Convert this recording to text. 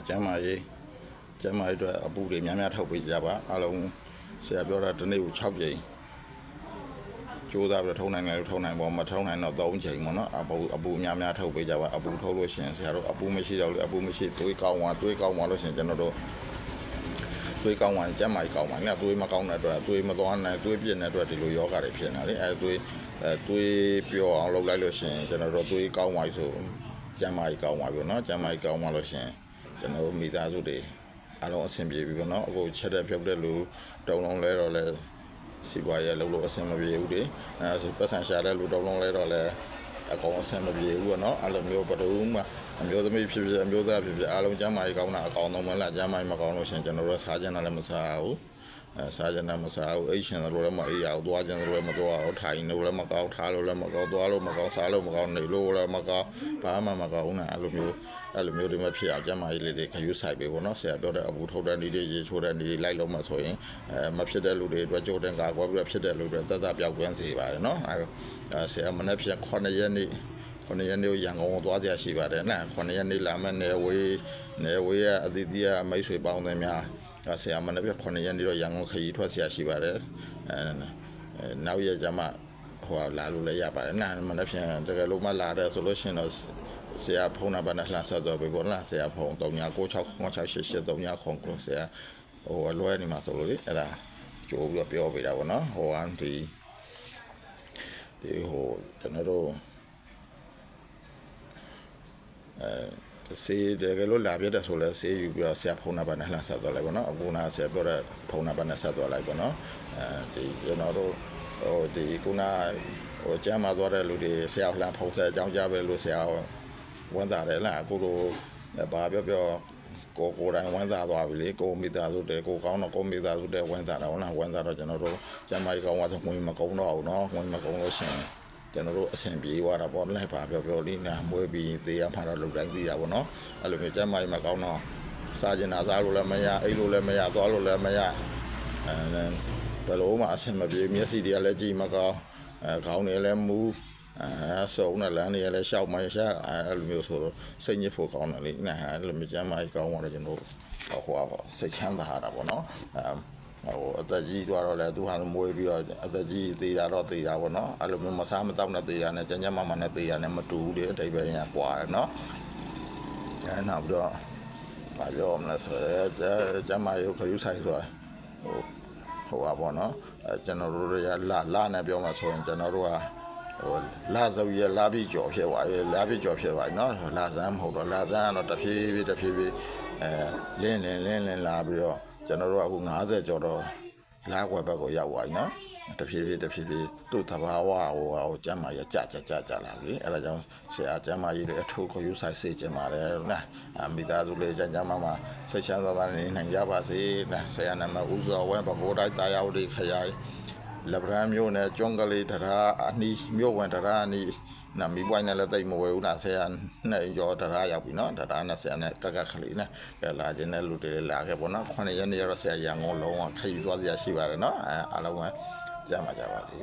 ကျမ်းမာရေးအတွက်အပူတွေများများထုတ်ပေးကြပါအားလုံးဆရာပြောတာတစ်နေ့ကို6ကြိမ်ကြိုးစားပြီးထုံနိုင်တယ်လို့ထုံနိုင်ပေါ့မထုံနိုင်တော့3ချိန်ပေါ့နော်အပူများများထုတ်ပေးကြပါအပူထုတ်လို့ရှိရင်ဆရာတို့အပူမရှိတော့လေအပူမရှိသွေးကောင်းသွားလို့ရှိရင်ကျွန်တော်တို့သွေးကောင်းသွားကျန်းမာရေးကောင်းပါနဲ့သွေးမကောင်းတဲ့အတွက်သွေးမသွားနိုင်သွေးပြည့်တဲ့အတွက်ဒီလိုယောဂတွေဖြစ်နေတယ်သွေးပျော့အောင်လုပ်လိုက်လို့ရှိရင်ကျွန်တော်တို့သွေးကောင်းသွားပြီဆိုကျန်းမာရေးကောင်းသွားပြီနော်ကျန်းမာရေးကောင်းသွားလို့ရှိရင်ကျွန်တော်တို့မိသားစုတွေအားလုံးအဆင်ပြေပြီပေါ့နော်အခုချက်တဲ့ဖြုတ်တဲ့လူတုံလုံးလဲတော့လဲစီပွားရေးလုပ်လို့အဆင်မပြေဘူးလေဆိုပတ်စံရှာတဲ့လူတုံလုံးလဲတော့လဲအကောင်အဆင်မပြေဘူးပေါ့နော်အဲ့လိုမျိုးဘယ်သူမှအမျိုးသမီးဖြစ်ဖြစ်အမျိုးသားဖြစ်ဖြစ်အားလုံးကျန်းမာရေးကောင်းတာအကောင်တော့မလားကျန်းမာရေးမကောင်းလို့ရှင်ကျွန်တော်တို့စားကြတာလည်းမစားဘူးစားကြတာမစားဘူးအိတ်ရှင်တို့လည်းမအေးရဘူးသွားကြတယ်လည်းမသွားဘူးထိုင်လို့လည်းမကောင်းထားလို့လည်းမကောင်းသွားလို့မကောင်းစားလို့မကောင်းနေလို့လည်းမကောင်းဘာမှမကောင်းနဲ့အဲ့လိုမျိုးတွေမဖြစ်အောင်ကျန်းမာရေးလေးတွေခရုစိုက်ပေးပေါ့နော်ဆရာပြောတဲ့အပူထုတ်တဲ့နေ့တွေရေချိုးတဲ့နေ့တွေလိုက်လို့မှဆိုရင်မဖြစ်တဲ့လူတွေအတွက်ကြိုတင်ကာကွယ်ပြီးတော့ဖြစ်တဲ့လူတွေသက်သာပြောက်ကွင်းစေပါတယ်နော်ဆရာမနေ့ပြန်9ရက်နေ့ရန်ကုန်ကိုသွားကြရှိပါတယ်နော်9ရက်နေ့လာမယ့်နယ်ဝေးရဲ့အသီးသီးရဲ့မိတ်ဆွေပေါင်းတွေများဆရာမနေ့ပြန်9ရက်နေ့တော့ရန်ကုန်ခရီးထွက်ဆရာရှိပါတယ်နောက်ရက်ကျမှလာလို့လည်းရပါတယ်နော်မနေ့ပြန်တကယ်လို့မှလာတယ်ဆိုလို့ရှိရင်တော့ဆရာဖုန်းနံပါတ်နဲ့လှမ်းဆက်သွယ်ပေးပေါ့နော်ဆရာဖုန်း3996688300ဆရာလွှဲနေမှာဆိုလို့လေအဲ့ဒါကြိုးပြီးပြောပေးတာပေါ့နော်ဒီကျွန်တော်တို့ဆေးတကယ်လို့လာပြတဲ့ဆိုလဲဆေးယူပြီးတော့ဆရာဖုန်းနံပါတ်နဲ့လှမ်းဆက်သွားလိုက်ပေါ့နော်အခုနာဆရာပြောတဲ့ဖုန်းနံပါတ်နဲ့ဆက်သွားလိုက်ပေါ့နော်ဒီကျွန်တော်တို့ဒီခုနကျမ်းမာသွားတဲ့လူတွေဆရာလှမ်းဖုန်းဆက်အကြောင်းကြားပဲလို့ဆရာဝန်တာတယ်လားအခုလိုဘာပြောကိုယ်တိုင်ဝန်တာသွားပြီလေကိုမိသားစုတွေကိုကောင်းတော့ကိုမိသားစုတွေဝန်တာတော့နော်ဝန်တာတော့ကျွန်တော်တို့ကျမ်းမာရေးကောင်းသွားတော့ငွေမကုန်တော့ဘူးနော်ငွေမကုန်လို့ရှင်ကျွန်တော်တို့အဆင်ပြေသွားတာပေါ့လေဘာပြောလေးနာမွေးပြီးသေးရမှတော့လူတိုင်းသိရပါတော့အဲ့လိုမျိုးကျမ်းမာရေးမကောင်းတော့စားကျင်တာစားလို့လည်းမရအိတ်လို့လည်းမရသွားလို့လည်းမရဘယ်လိုမှအဆင်မပြေမျက်စိတွေကလည်းကြည့်မကောင်းခေါင်းတွေလည်းမူးစုံနဲ့လမ်းတွေလည်းရှောက်မှရှာအဲ့လိုမျိုးဆိုတော့စိတ်ညစ်ဖို့ကောင်းတယ်လေနာအဲ့လိုမျိုးကျမ်းမာရေးကောင်းတော့ကျွန်တော်စိတ်ချမ်းသာတာပေါ့နော်အသက်ကြီးသွားတော့လေသူဟာမွေးပြီးတော့အသက်ကြီးသေးတာတော့သေးတာပေါ့နော်အဲ့လိုမျိုးမစားမတောက်နဲ့သေးတာနဲ့ကျန်းမာနဲ့သေးတာနဲ့မတူဘူးလေအတိတ်ပဲရင်ကွာတယ်နော်နောက်ပြီးတော့ဘာပြောမလဲဆိုကျန်းမာရေးခရုစိုက်ဆိုတာပေါ့နော်ကျွန်တော်တို့ရလာနဲ့ပြောမှဆိုရင်ကျွန်တော်တို့ကလာစုပ်ရလာပြီးကြော်ဖြစ်သွားပြီနော်လာစမ်းမဟုတ်တော့လာစမ်းကတော့တဖြည်းဖြည်းလင်းလာပြီးတော့ကျွန်တော်တို့အခု90ကျော်တော့လာကွယ်ဘက်ကိုရောက်သွားပြီနော်တဖြည်းဖြည်းသူ့သဘာဝကျမ်းမာရေးကြလာပြီအဲ့ဒါကြောင့်ဆရာကျမ်းမာရေးတွေအထူးခရုစိုက်စေချင်ပါတယ်နော်မိသားစုလေးကျမ်းမာစိတ်ချမ်းသာနေနိုင်ကြပါစေနော်ဆရာနာမဦးစောဝဲဘကိုတိုင်းတာယာဝတီခရိုင်လက်ဗရန်မျိုးနဲ့ကျွန်းကလေးတရားအနီးမျိုးဝင်တရားအနီးနာမီပွိုင်းနဲ့လည်းတိတ်မဝဲဘူးနာဆရာနဲ့ရောတရားရောက်ပြီနော်တရားနဲ့ဆရာနဲ့ကခလေးနဲ့လာခြင်းနဲ့လူတွေလာခဲ့ပေါ့နော်9ရက်နေ့တော့ဆရာရန်ကုန်လုံးဝခရီးသွားစရာရှိပါတယ်နော်အားလုံးကကြားမှာကြပါစေ